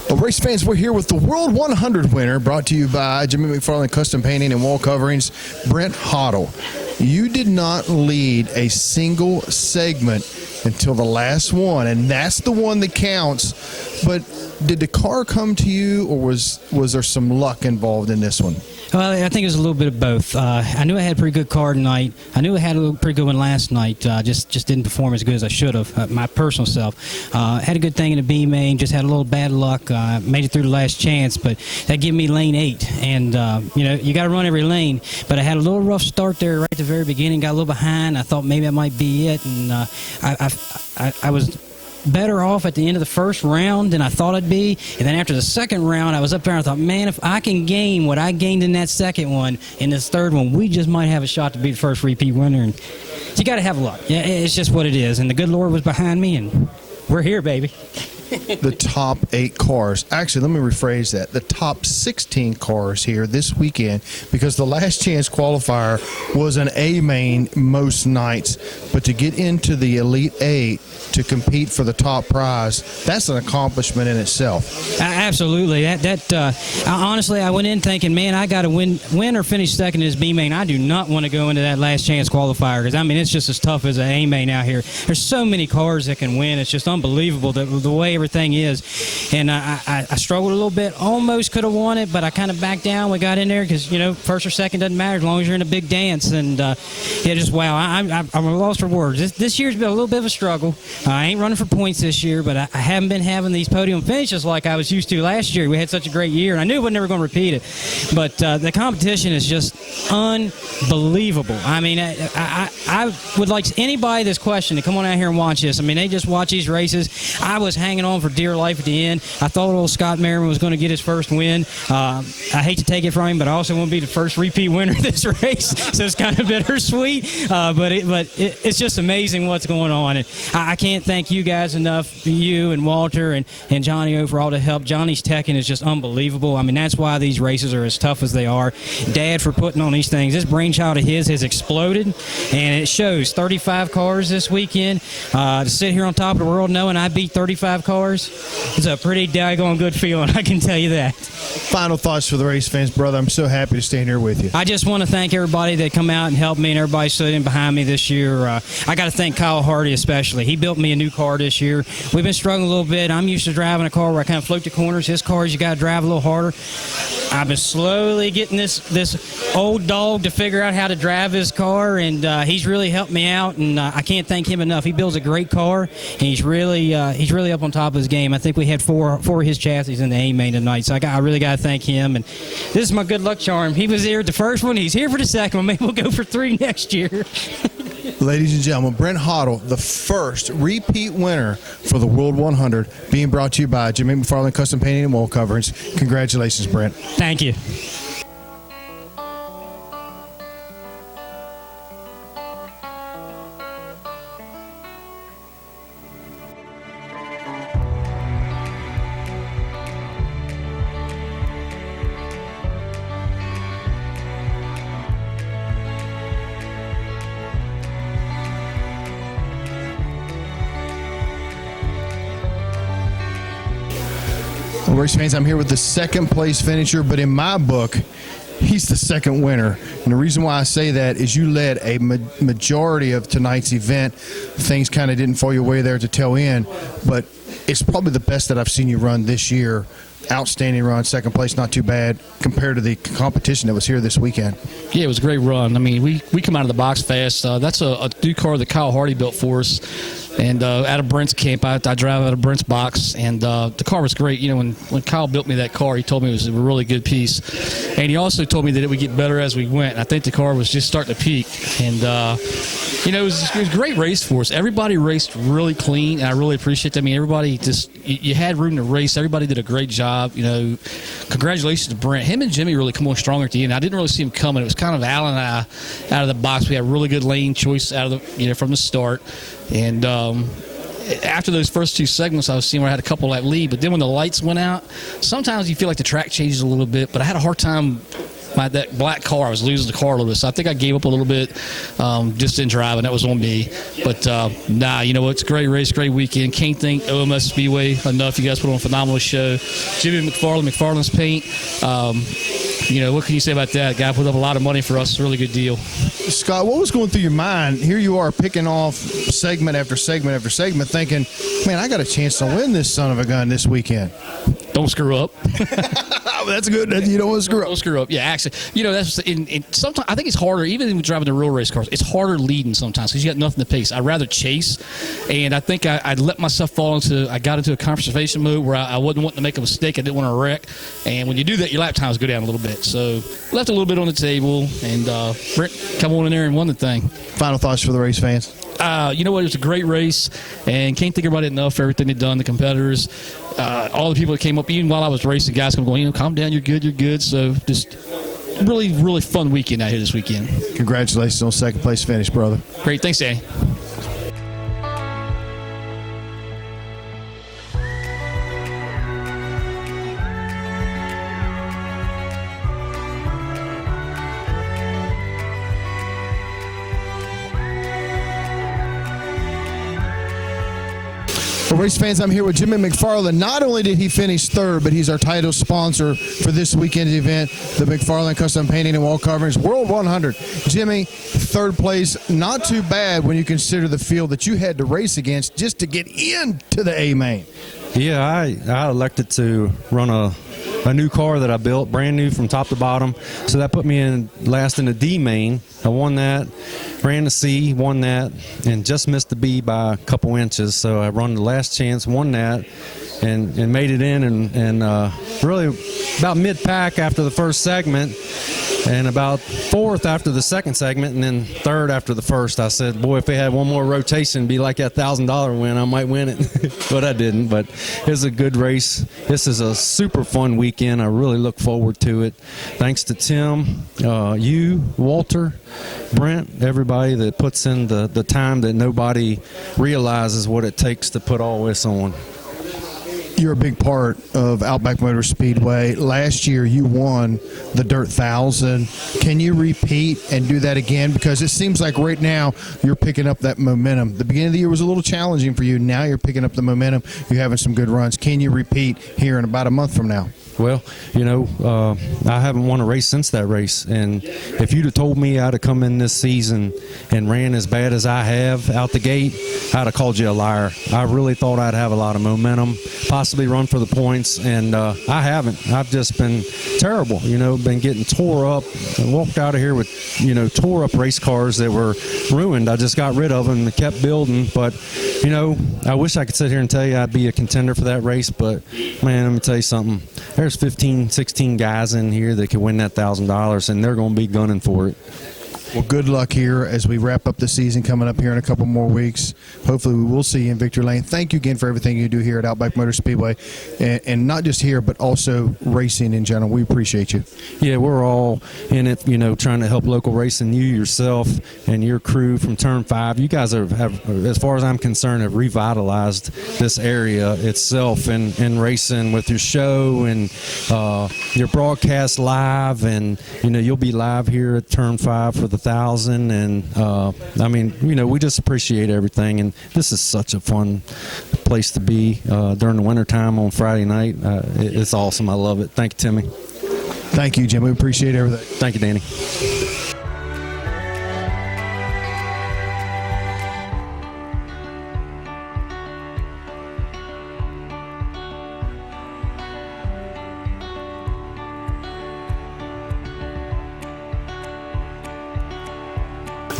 Well, race fans, we're here with the World 100 winner, brought to you by Jimmy McFarland Custom Painting and Wall Coverings, Brent Hoddle. You did not lead a single segment until the last one, and that's the one that counts. But did the car come to you, or was there some luck involved in this one? Well, I think it was a little bit of both. I knew I had a pretty good car tonight. I knew I had a pretty good one last night. Just didn't perform as good as I should have, my personal self. Had a good thing in the B main, just had a little bad luck. Made it through the last chance, but that gave me lane 8. And, you got to run every lane. But I had a little rough start there right at the very beginning, got a little behind. I thought maybe that might be it. And I was better off at the end of the first round than I thought I'd be. And then after the second round, I was up there and I thought, man, if I can gain what I gained in that second one, in this third one, we just might have a shot to be the first repeat winner. And you got to have luck. Yeah, it's just what it is. And the good Lord was behind me, and we're here, baby. The top 8 cars. Actually, let me rephrase that. The top 16 cars here this weekend, because the last chance qualifier was an A main most nights. But to get into the Elite 8 to compete for the top prize, that's an accomplishment in itself. Absolutely. Honestly, I went in thinking, man, I got to win or finish second in this B main. I do not want to go into that last chance qualifier because, it's just as tough as an A main out here. There's so many cars that can win. It's just unbelievable the way everything is. And I struggled a little bit. Almost could have won it, but I kind of backed down. We got in there because, first or second doesn't matter as long as you're in a big dance. And, just wow, I'm lost for words. This year's been a little bit of a struggle. I ain't running for points this year, but I haven't been having these podium finishes like I was used to last year. We had such a great year, and I knew we were never going to repeat it. But the competition is just unbelievable. I would like anybody that's questioning to come on out here and watch this. They just watch these races. I was hanging on for dear life at the end. I thought old Scott Merriman was going to get his first win. I hate to take it from him, but I also want to be the first repeat winner of this race, so it's kind of bittersweet. But it's just amazing what's going on. And I can't thank you guys enough, you and Walter and Johnny O for all the help. Johnny's teching is just unbelievable. That's why these races are as tough as they are. Dad for putting on these things. This brainchild of his has exploded, and it shows. 35 cars this weekend. To sit here on top of the world knowing I beat 35 cars, it's a pretty daggone good feeling, I can tell you that. Final thoughts for the race fans, brother. I'm so happy to stand here with you. I just want to thank everybody that come out and helped me, and everybody stood in behind me this year. I got to thank Kyle Hardy especially. He built me a new car this year. We've been struggling a little bit. I'm used to driving a car where I kind of float the corners. His cars, you got to drive a little harder. I've been slowly getting this old dog to figure out how to drive his car, and he's really helped me out, and I can't thank him enough. He builds a great car, and he's really up on top of his game. I think we had four of his chassis in the A main tonight, so I really got to thank him. And this is my good luck charm. He was here at the first one. He's here for the second one. Maybe we'll go for 3 next year. Ladies and gentlemen, Brent Hoddle, the first repeat winner for the World 100, being brought to you by Jimmy McFarland Custom Painting and Wall Coverings. Congratulations, Brent. Thank you. Well, race fans, I'm here with the second place finisher, but in my book, he's the second winner. And the reason why I say that is you led a majority of tonight's event. Things kind of didn't fall your way there at the tail end, but it's probably the best that I've seen you run this year. Outstanding run, second place, not too bad compared to the competition that was here this weekend. Yeah, it was a great run. We come out of the box fast. That's a new car that Kyle Hardy built for us. And out of Brent's camp, I drive out of Brent's box, and the car was great. When Kyle built me that car, he told me it was a really good piece. And he also told me that it would get better as we went. And I think the car was just starting to peak. And, it was a great race for us. Everybody raced really clean, and I really appreciate that. Everybody you had room to race. Everybody did a great job. Congratulations to Brent. Him and Jimmy really come on stronger at the end. I didn't really see him coming. It was kind of Alan and I out of the box. We had really good lane choice out of the from the start. And after those first 2 segments, I was seeing where I had a couple lap lead. But then when the lights went out, sometimes you feel like the track changes a little bit. But I had a hard time that black car, I was losing the car a little bit. So I think I gave up a little bit, just in driving. That was on me. But you know what? It's a great race, great weekend. Can't thank OMS Speedway enough. You guys put on a phenomenal show. Jimmy McFarland's paint. You know, what can you say about that? Guy put up a lot of money for us. It's a really good deal. Scott, what was going through your mind? Here you are picking off segment after segment after segment, thinking, man, I got a chance to win this son of a gun this weekend. Don't screw up. That's good. You don't want to screw up. Don't screw up. Yeah, actually, you know, that's sometimes I think it's harder, even when driving the real race cars, it's harder leading sometimes because you got nothing to pace. I'd rather chase, and I think I let myself I got into a conservation mode where I wasn't wanting to make a mistake. I didn't want to wreck, and when you do that, your lap times go down a little bit. So left a little bit on the table, and Brent come on in there and won the thing. Final thoughts for the race fans? You know what? It was a great race, and can't think about it enough for everything they've done, the competitors, all the people that came up, even while I was racing, guys come going, calm down, you're good. So just really, really fun weekend out here this weekend. Congratulations on second place finish, brother. Great. Thanks, Danny. Well, race fans, I'm here with Jimmy McFarland. Not only did he finish third, but he's our title sponsor for this weekend's event, the McFarland Custom Painting and Wall Coverings World 100. Jimmy, third place, not too bad when you consider the field that you had to race against just to get into the A main. Yeah, I elected to run a new car that I built, brand new from top to bottom. So that put me in last in the D main. I won that, ran the C, won that, and just missed the B by a couple inches. So I run the last chance, won that, and made it in, and really about mid-pack after the first segment, and about fourth after the second segment, and then third after the first. I said, boy, if they had one more rotation, it'd be like that $1,000 win, I might win it. But I didn't. But it was a good race. This is a super fun weekend. I really look forward to it. Thanks to Tim, you, Walter, Brent, everybody that puts in the time that nobody realizes what it takes to put all this on. You're a big part of Outback Motor Speedway. Last year, you won the Dirt 1000. Can you repeat and do that again? Because it seems like right now you're picking up that momentum. The beginning of the year was a little challenging for you. Now you're picking up the momentum. You're having some good runs. Can you repeat here in about a month from now? Well, you know, I haven't won a race since that race, and if you'd have told me I'd have come in this season and ran as bad as I have out the gate, I'd have called you a liar. I really thought I'd have a lot of momentum, possibly run for the points, and I haven't. I've just been terrible, you know, been getting tore up. I walked out of here with, you know, tore up race cars that were ruined. I just got rid of them and kept building, but, you know, I wish I could sit here and tell you I'd be a contender for that race, but, man, let me tell you something. There's 15, 16 guys in here that could win that $1,000, and they're going to be gunning for it. Well, good luck here as we wrap up the season coming up here in a couple more weeks. Hopefully we will see you in victory lane. Thank you again for everything you do here at Outback Motor Speedway, and not just here, but also racing in general. We appreciate you. Yeah, we're all in it, you know, trying to help local racing. You yourself and your crew from Turn 5, you guys have, as far as I'm concerned, have revitalized this area itself and racing with your show and your broadcast live, and, you know, you'll be live here at Turn 5 for the 1,000, and I mean, you know, we just appreciate everything, and this is such a fun place to be during the wintertime on Friday night. It's awesome. I love it. Thank you, Timmy. Thank you, Jim. We appreciate everything. Thank you, Danny.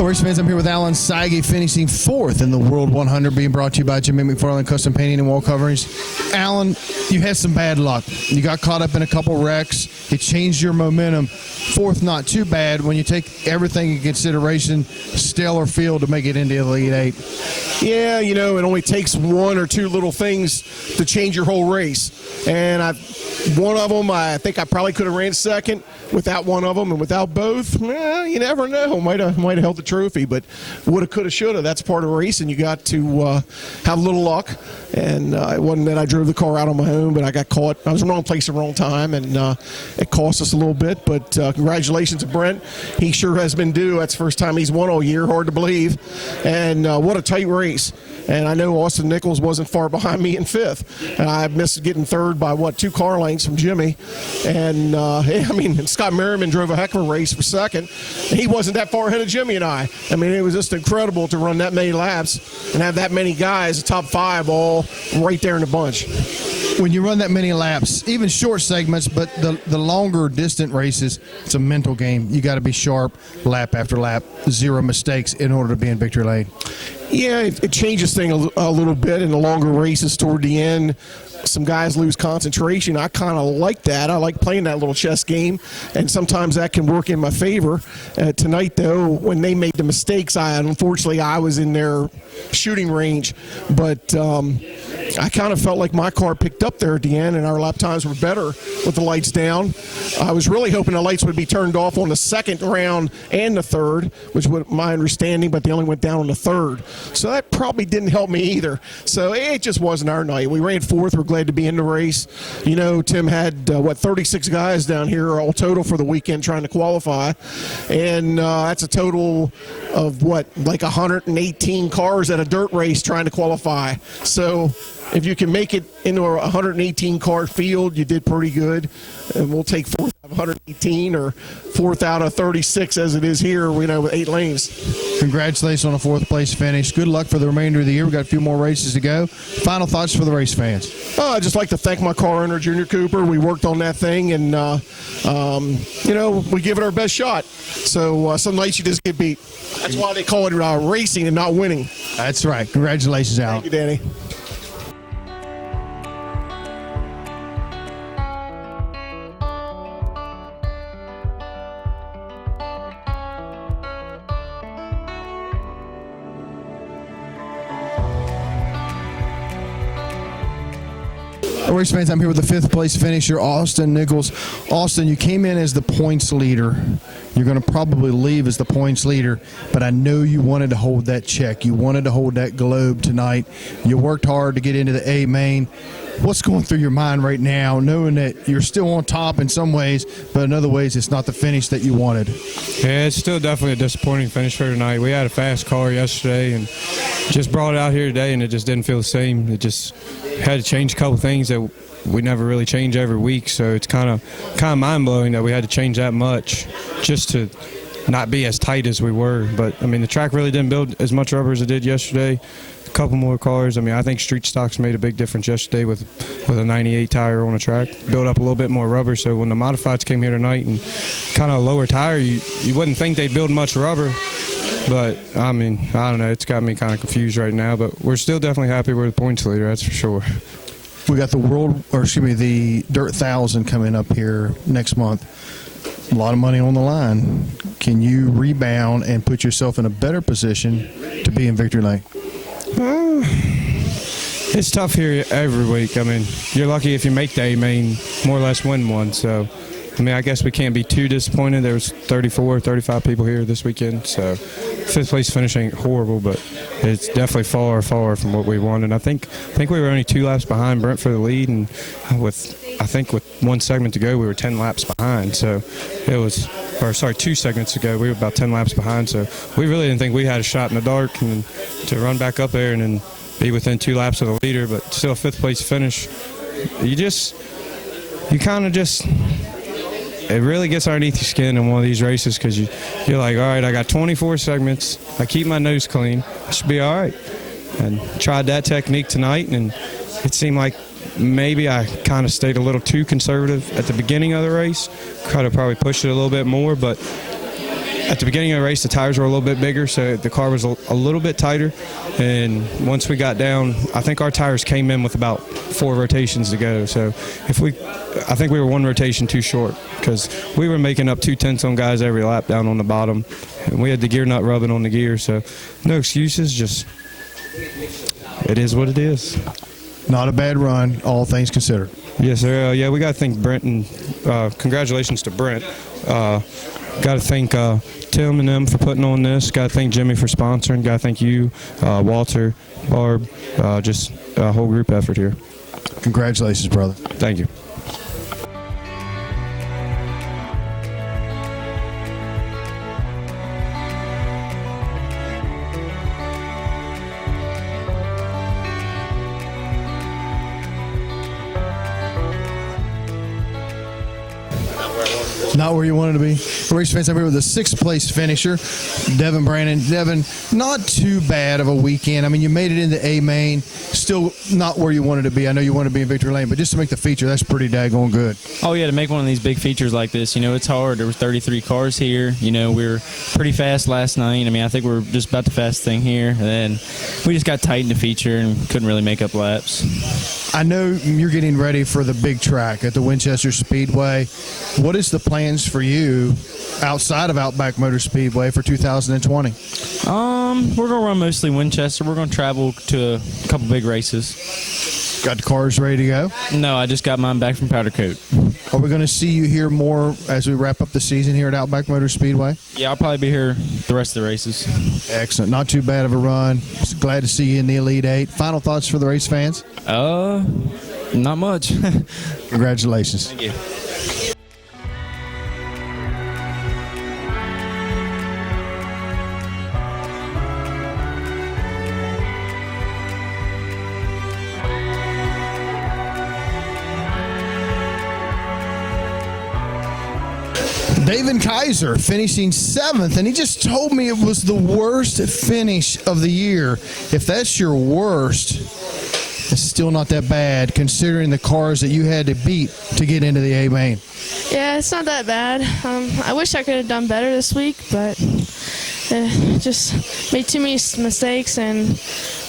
Race fans, I'm here with Alan Seige, finishing fourth in the World 100, being brought to you by Jimmy McFarland Custom Painting and Wall Coverings. Alan, you had some bad luck. You got caught up in a couple wrecks. It changed your momentum. Fourth, not too bad when you take everything in consideration. Stellar field to make it into the Elite Eight. Yeah, you know, it only takes one or two little things to change your whole race. And one of them, I think I probably could have ran second without one of them, and without both, you never know. Might have held the trophy, but woulda, coulda, shoulda. That's part of racing. You got to have a little luck. And it wasn't that I drove the car out on my own, but I got caught. I was in the wrong place at the wrong time, and it cost us a little bit. But congratulations to Brent. He sure has been due. That's the first time he's won all year. Hard to believe. And what a tight race. And I know Austin Nichols wasn't far behind me in fifth. And I missed getting third by, 2 car lengths from Jimmy. And, Scott Merriman drove a heck of a race for second. He wasn't that far ahead of Jimmy and I. I mean, it was just incredible to run that many laps and have that many guys, the top 5, all right there in the bunch. When you run that many laps, even short segments, but the longer distant races, it's a mental game. You got to be sharp lap after lap, 0 mistakes in order to be in victory lane. Yeah, it changes things a little bit in the longer races toward the end. Some guys lose concentration. I kind of like that. I like playing that little chess game, and sometimes that can work in my favor. Tonight, though, when they made the mistakes, unfortunately I was in their shooting range, but I kind of felt like my car picked up there at the end, and our lap times were better with the lights down. I was really hoping the lights would be turned off on the second round and the third, which was my understanding, but they only went down on the third. So that probably didn't help me either. So it just wasn't our night. We ran fourth. We're glad to be in the race. You know, Tim had, 36 guys down here all total for the weekend trying to qualify. And that's a total of, 118 cars at a dirt race trying to qualify. So if you can make it into a 118 car field, you did pretty good. And we'll take fourth out of 118 or fourth out of 36 as it is here, with 8 lanes. Congratulations on a 4th place finish. Good luck for the remainder of the year. We've got a few more races to go. Final thoughts for the race fans? I'd just like to thank my car owner, Junior Cooper. We worked on that thing, and, we give it our best shot. So some nights you just get beat. That's why they call it racing and not winning. That's right. Congratulations, Al. Thank you, Danny. Race fans, I'm here with the 5th place finisher, Austin Nichols. Austin, you came in as the points leader. You're going to probably leave as the points leader, but I know you wanted to hold that check. You wanted to hold that globe tonight. You worked hard to get into the A main. What's going through your mind right now, knowing that you're still on top in some ways, but in other ways it's not the finish that you wanted? Yeah, it's still definitely a disappointing finish for tonight. We had a fast car yesterday and just brought it out here today, and it just didn't feel the same. It just had to change a couple things that we never really change every week, so it's kind of mind-blowing that we had to change that much just to not be as tight as we were. But, the track really didn't build as much rubber as it did yesterday. A couple more cars. I think street stocks made a big difference yesterday with a 98 tire on the track. Built up a little bit more rubber, so when the modifieds came here tonight and kind of a lower tire, you wouldn't think they'd build much rubber. But, I don't know. It's got me kind of confused right now, but we're still definitely happy we're the points leader, that's for sure. We got the Dirt 1000 coming up here next month. A lot of money on the line. Can you rebound and put yourself in a better position to be in victory lane? It's tough here every week. You're lucky if you make the A main, more or less win one. So, I guess we can't be too disappointed. There was 34, 35 people here this weekend. So, 5th place finish ain't horrible, but it's definitely far from what we wanted. I think we were only 2 laps behind Brent for the lead, and with 1 segment to go, we were 10 laps behind. So, 2 segments ago, we were about 10 laps behind. So, we really didn't think we had a shot in the dark, and to run back up there and then be within 2 laps of the leader, but still a 5th place finish. It really gets underneath your skin in one of these races because you're like, all right, I got 24 segments. I keep my nose clean. I should be all right. And tried that technique tonight, and it seemed like maybe I kind of stayed a little too conservative at the beginning of the race. Could have probably pushed it a little bit more, but at the beginning of the race, the tires were a little bit bigger, so the car was a little bit tighter. And once we got down, I think our tires came in with about 4 rotations to go. So I think we were 1 rotation too short because we were making up 2/10 on guys every lap down on the bottom. And we had the gear nut rubbing on the gear, so no excuses, just It is what it is. Not a bad run, all things considered. Yes, sir. Yeah, we got to thank Brent, and congratulations to Brent. Got to thank Tim and them for putting on this. Got to thank Jimmy for sponsoring. Got to thank you, Walter, Barb, just a whole group effort here. Congratulations, brother. Thank you. Not where you wanted to be. Race fans, I'm here with the sixth place finisher, Devin Brandon. Devin, not too bad of a weekend. I mean, you made it into A main, still not where you wanted to be. I know you wanted to be in victory lane, but just to make the feature, that's pretty daggone good. Oh yeah, to make one of these big features like this, it's hard. There were 33 cars here. We were pretty fast last night. I mean, I think we're just about the fastest thing here. And then we just got tight in the feature and couldn't really make up laps. I know you're getting ready for the big track at the Winchester Speedway. What is the plans for you outside of Outback Motor Speedway for 2020? We're gonna run mostly Winchester. We're gonna travel to a couple big races. Got the cars ready to go? No, I just got mine back from Powder Coat. Are we going to see you here more as we wrap up the season here at Outback Motor Speedway? Yeah, I'll probably be here the rest of the races. Excellent. Not too bad of a run. Just glad to see you in the Elite Eight. Final thoughts for the race fans? Not much. Congratulations. Thank you. David Kaiser finishing 7th, and he just told me it was the worst finish of the year. If that's your worst, it's still not that bad considering the cars that you had to beat to get into the A main. Yeah, it's not that bad. I wish I could have done better this week, but just made too many mistakes, and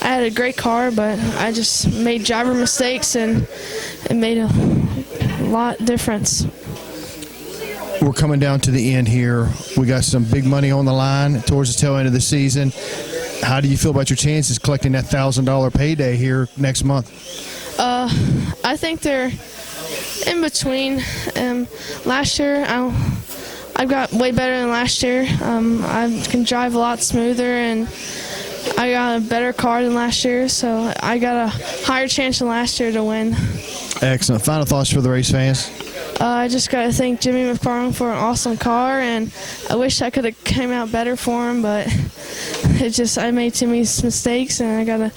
I had a great car, but I just made driver mistakes, and it made a lot difference. We're coming down to the end here. We got some big money on the line towards the tail end of the season. How do you feel about your chances collecting that $1,000 payday here next month? I think they're in between. Last year, I got way better than last year. I can drive a lot smoother, and I got a better car than last year, so I got a higher chance than last year to win. Excellent. Final thoughts for the race fans? I just got to thank Jimmy McFarland for an awesome car, and I wish I could have came out better for him, but I made too many mistakes, and I got to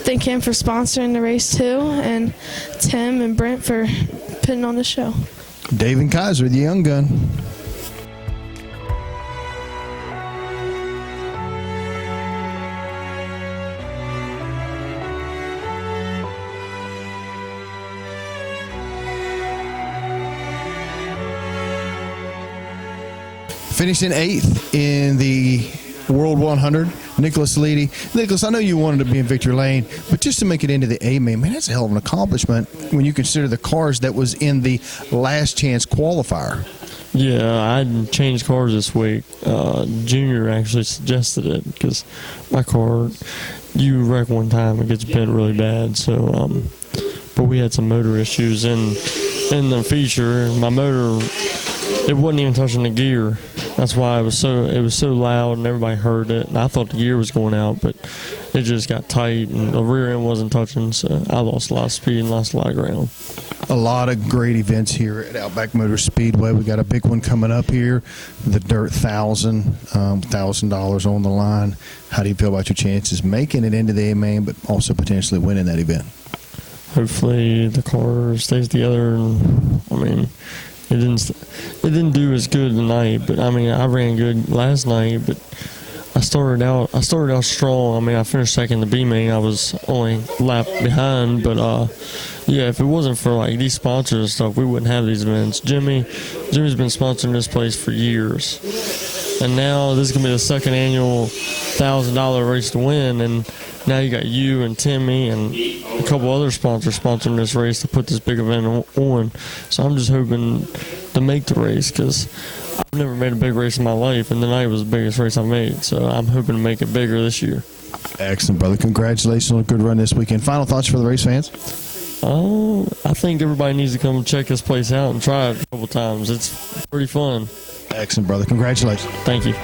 thank him for sponsoring the race too, and Tim and Brent for putting on the show. David Kaiser, the young gun. Finishing 8th in the World 100, Nicholas Leedy. Nicholas, I know you wanted to be in victory lane, but just to make it into the A main, man, that's a hell of an accomplishment when you consider the cars that was in the last chance qualifier. Yeah, I changed cars this week. Junior actually suggested it because my car, you wreck one time, it gets bent really bad. So, but we had some motor issues in the feature. My motor, it wasn't even touching the gear. That's why it was so loud and everybody heard it. And I thought the gear was going out, but it just got tight and the rear end wasn't touching. So I lost a lot of speed and lost a lot of ground. A lot of great events here at Outback Motor Speedway. We got a big one coming up here, the Dirt 1000, $1,000 on the line. How do you feel about your chances making it into the A main, but also potentially winning that event? Hopefully the car stays together. And I mean, it didn't do as good tonight, but I mean I ran good last night. But I started out strong. I mean I finished second in the B main. I was only a lap behind, but yeah, if it wasn't for like these sponsors and stuff, we wouldn't have these events. Jimmy's been sponsoring this place for years, and now this is gonna be the second annual $1,000 race to win, and now you got you and Timmy and a couple other sponsors sponsoring this race to put this big event on. So I'm just hoping to make the race because I've never made a big race in my life, and tonight was the biggest race I've made. So I'm hoping to make it bigger this year. Excellent, brother. Congratulations on a good run this weekend. Final thoughts for the race fans? I think everybody needs to come check this place out and try it a couple times. It's pretty fun. Excellent, brother. Congratulations. Thank you.